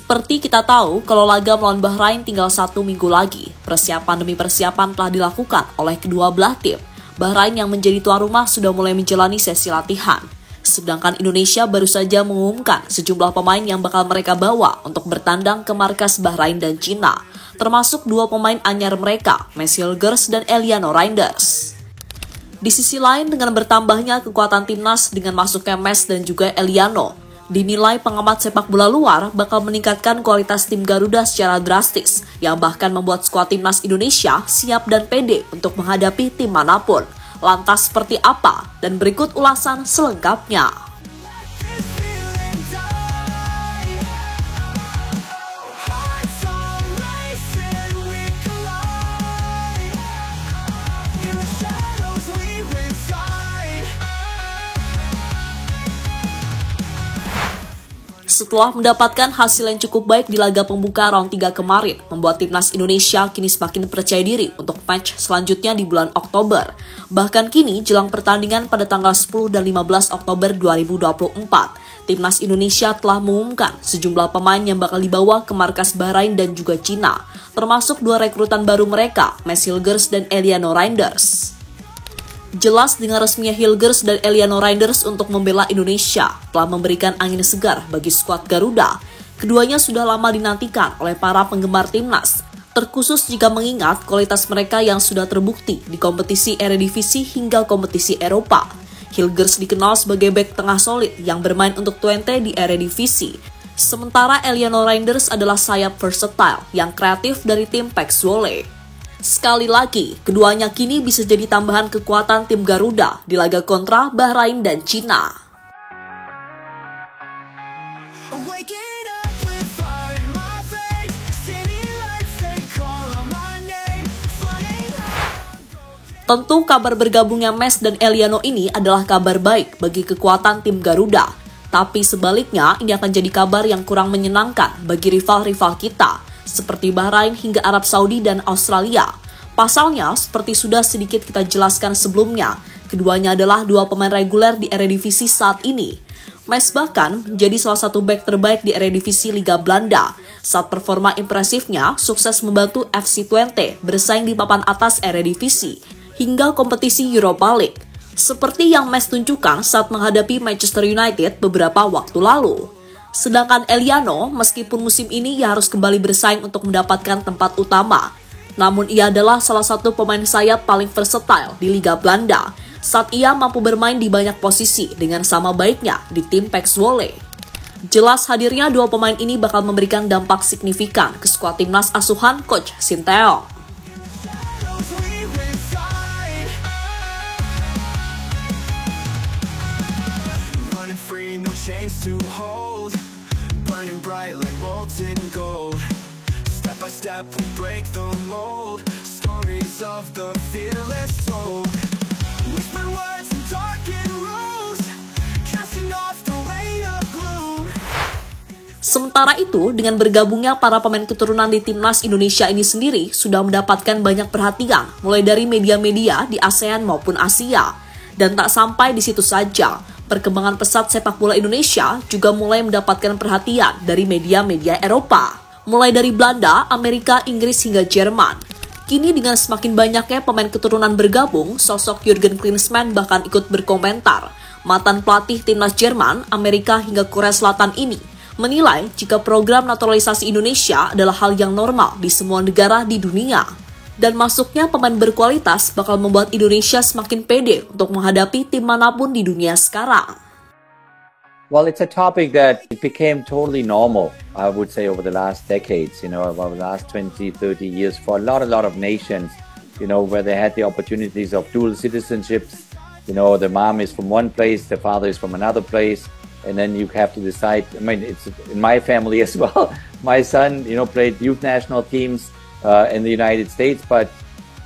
Seperti kita tahu, kalau laga melawan Bahrain tinggal 1 minggu lagi, persiapan demi persiapan telah dilakukan oleh kedua belah tim. Bahrain yang menjadi tuan rumah sudah mulai menjalani sesi latihan. Sedangkan Indonesia baru saja mengumumkan sejumlah pemain yang bakal mereka bawa untuk bertandang ke markas Bahrain dan Cina, termasuk 2 pemain anyar mereka, Mads Hilgers dan Eliano Reinders. Di sisi lain, dengan bertambahnya kekuatan timnas dengan masuknya Mads dan juga Eliano, dinilai pengamat sepak bola luar bakal meningkatkan kualitas tim Garuda secara drastis, yang bahkan membuat skuad timnas Indonesia siap dan pede untuk menghadapi tim manapun. Lantas seperti apa? Dan berikut ulasan selengkapnya. Setelah mendapatkan hasil yang cukup baik di laga pembuka round 3 kemarin, membuat timnas Indonesia kini semakin percaya diri untuk match selanjutnya di bulan Oktober. Bahkan kini, jelang pertandingan pada tanggal 10 dan 15 Oktober 2024, timnas Indonesia telah mengumumkan sejumlah pemain yang bakal dibawa ke markas Bahrain dan juga Cina, termasuk 2 rekrutan baru mereka, Mads Hilgers dan Eliano Reinders. Jelas dengan resminya Hilgers dan Eliano Reinders untuk membela Indonesia telah memberikan angin segar bagi skuad Garuda. Keduanya sudah lama dinantikan oleh para penggemar timnas, terkhusus jika mengingat kualitas mereka yang sudah terbukti di kompetisi Eredivisie hingga kompetisi Eropa. Hilgers dikenal sebagai bek tengah solid yang bermain untuk Twente di Eredivisie, sementara Eliano Reinders adalah sayap versatile yang kreatif dari tim PEC Zwolle. Sekali lagi, keduanya kini bisa jadi tambahan kekuatan tim Garuda di laga kontra Bahrain dan Cina. Tentu kabar bergabungnya Mads dan Eliano ini adalah kabar baik bagi kekuatan tim Garuda. Tapi sebaliknya, ini akan jadi kabar yang kurang menyenangkan bagi rival-rival kita, seperti Bahrain hingga Arab Saudi dan Australia. Pasalnya, seperti sudah sedikit kita jelaskan sebelumnya, keduanya adalah 2 pemain reguler di Eredivisie saat ini. Mads bahkan menjadi salah satu bek terbaik di Eredivisie Liga Belanda. Saat performa impresifnya, sukses membantu FC Twente bersaing di papan atas Eredivisie hingga kompetisi Europa League, seperti yang Mads tunjukkan saat menghadapi Manchester United beberapa waktu lalu. Sedangkan Eliano, meskipun musim ini ia harus kembali bersaing untuk mendapatkan tempat utama, namun ia adalah salah satu pemain sayap paling versatile di Liga Belanda, saat ia mampu bermain di banyak posisi dengan sama baiknya di tim PEC Zwolle. Jelas hadirnya 2 pemain ini bakal memberikan dampak signifikan ke skuad timnas asuhan Coach Sinteyong. Burning bright like molten gold. Step by step we break the mold. Stories of the fearless soul. Whisper words in darkened rooms, casting off the weight of gloom. Sementara itu, dengan bergabungnya para pemain keturunan di timnas Indonesia ini sendiri sudah mendapatkan banyak perhatian, mulai dari media-media di ASEAN maupun Asia. Dan tak sampai di situ saja, perkembangan pesat sepak bola Indonesia juga mulai mendapatkan perhatian dari media-media Eropa, mulai dari Belanda, Amerika, Inggris hingga Jerman. Kini dengan semakin banyaknya pemain keturunan bergabung, sosok Jurgen Klinsmann bahkan ikut berkomentar. Mantan pelatih timnas Jerman, Amerika hingga Korea Selatan ini menilai jika program naturalisasi Indonesia adalah hal yang normal di semua negara di dunia. Dan masuknya pemain berkualitas bakal membuat Indonesia semakin pede untuk menghadapi tim manapun di dunia sekarang. Well, it's a topic that became totally normal, I would say, over the last decades, over the last 20, 30 years for a lot of nations, where they had the opportunities of dual citizenships. The mom is from one place, the father is from another place, and then you have to decide. I mean, it's in my family as well. My son, played youth national teams in the United States, but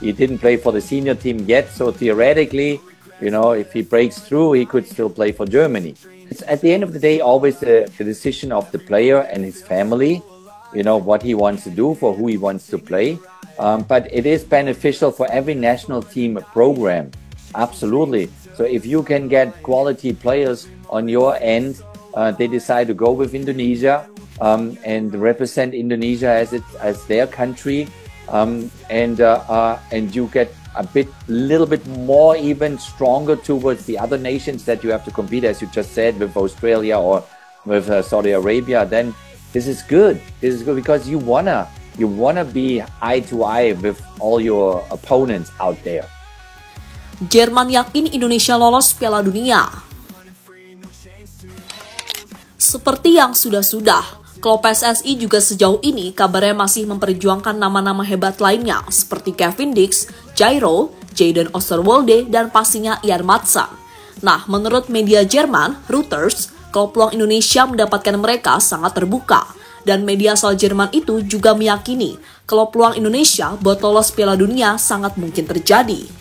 he didn't play for the senior team yet. So theoretically, if he breaks through, he could still play for Germany. It's at the end of the day always the decision of the player and his family, what he wants to do, for who he wants to play. But it is beneficial for every national team program. Absolutely. So if you can get quality players on your end, they decide to go with Indonesia, and represent Indonesia as their country, and you get little bit more even stronger towards the other nations that you have to compete, as you just said, with Australia or with Saudi Arabia. Then this is good. This is good because you wanna be eye to eye with all your opponents out there. Jerman yakin Indonesia lolos Piala Dunia. Seperti yang sudah-sudah, klub PSSI juga sejauh ini kabarnya masih memperjuangkan nama-nama hebat lainnya seperti Kevin Dix, Jairo, Jadon Osterwolde, dan pastinya Ian Maatsen. Nah, menurut media Jerman, Reuters, klub peluang Indonesia mendapatkan mereka sangat terbuka. Dan media asal Jerman itu juga meyakini klub peluang Indonesia buat lolos Piala Dunia sangat mungkin terjadi.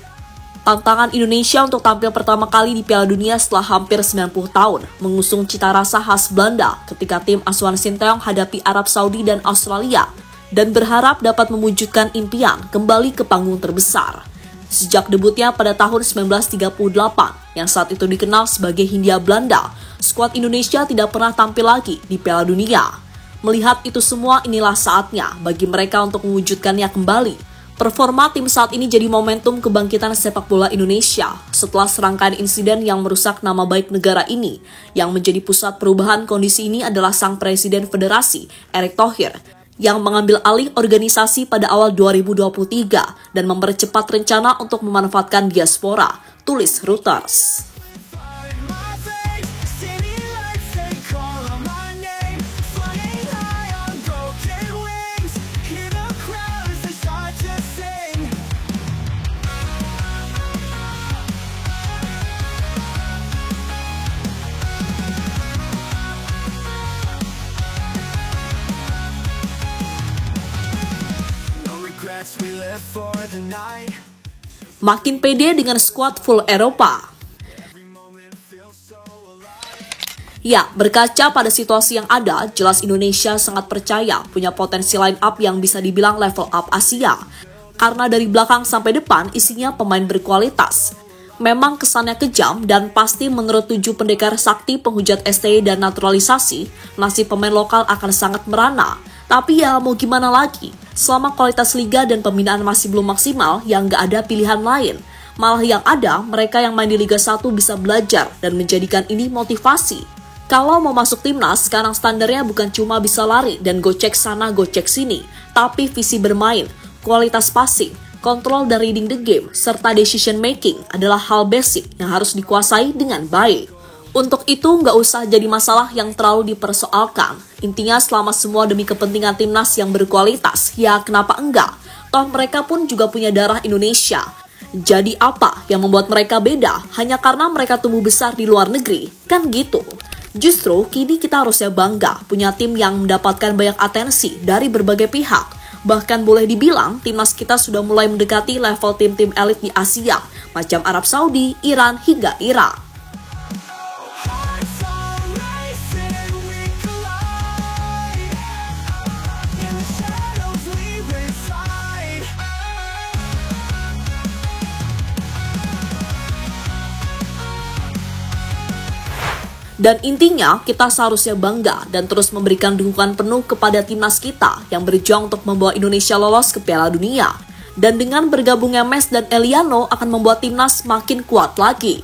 Tantangan Indonesia untuk tampil pertama kali di Piala Dunia setelah hampir 90 tahun, mengusung cita rasa khas Belanda ketika tim asuhan Sinteyong hadapi Arab Saudi dan Australia, dan berharap dapat mewujudkan impian kembali ke panggung terbesar. Sejak debutnya pada tahun 1938, yang saat itu dikenal sebagai Hindia Belanda, skuad Indonesia tidak pernah tampil lagi di Piala Dunia. Melihat itu semua, inilah saatnya bagi mereka untuk mewujudkannya kembali. Performa tim saat ini jadi momentum kebangkitan sepak bola Indonesia setelah serangkaian insiden yang merusak nama baik negara ini. Yang menjadi pusat perubahan kondisi ini adalah sang Presiden Federasi, Erick Thohir, yang mengambil alih organisasi pada awal 2023 dan mempercepat rencana untuk memanfaatkan diaspora, tulis Reuters. Makin pede dengan skuad full Eropa. Ya, berkaca pada situasi yang ada, jelas Indonesia sangat percaya punya potensi line up yang bisa dibilang level up Asia. Karena dari belakang sampai depan isinya pemain berkualitas. Memang kesannya kejam dan pasti menurut 7 pendekar sakti penghujat STI dan naturalisasi, nasib pemain lokal akan sangat merana. Tapi ya mau gimana lagi, selama kualitas liga dan pembinaan masih belum maksimal, yang gak ada pilihan lain. Malah yang ada, mereka yang main di Liga 1 bisa belajar dan menjadikan ini motivasi. Kalau mau masuk timnas, sekarang standarnya bukan cuma bisa lari dan gocek sana gocek sini, tapi visi bermain, kualitas passing, kontrol dan reading the game, serta decision making adalah hal basic yang harus dikuasai dengan baik. Untuk itu nggak usah jadi masalah yang terlalu dipersoalkan. Intinya selama semua demi kepentingan timnas yang berkualitas, ya kenapa enggak? Toh mereka pun juga punya darah Indonesia. Jadi apa yang membuat mereka beda hanya karena mereka tumbuh besar di luar negeri? Kan gitu. Justru kini kita harusnya bangga punya tim yang mendapatkan banyak atensi dari berbagai pihak. Bahkan boleh dibilang timnas kita sudah mulai mendekati level tim-tim elit di Asia, macam Arab Saudi, Iran, hingga Irak. Dan intinya, kita seharusnya bangga dan terus memberikan dukungan penuh kepada timnas kita yang berjuang untuk membawa Indonesia lolos ke Piala Dunia. Dan dengan bergabungnya Mes dan Eliano akan membuat timnas makin kuat lagi.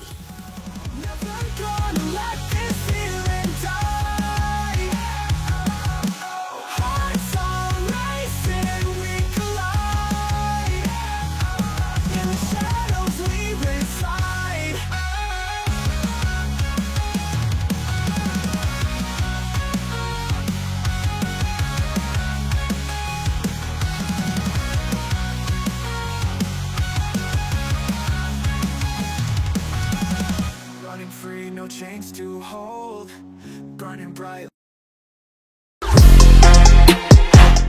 Chains to hold, burning bright.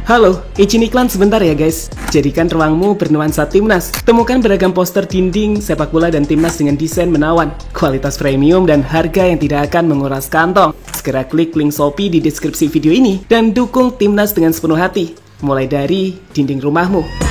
Halo, izin iklan sebentar ya guys. Jadikan ruangmu bernuansa timnas. Temukan beragam poster dinding, sepak bola dan timnas dengan desain menawan, kualitas premium dan harga yang tidak akan menguras kantong. Segera klik link Shopee di deskripsi video ini dan dukung timnas dengan sepenuh hati. Mulai dari dinding rumahmu.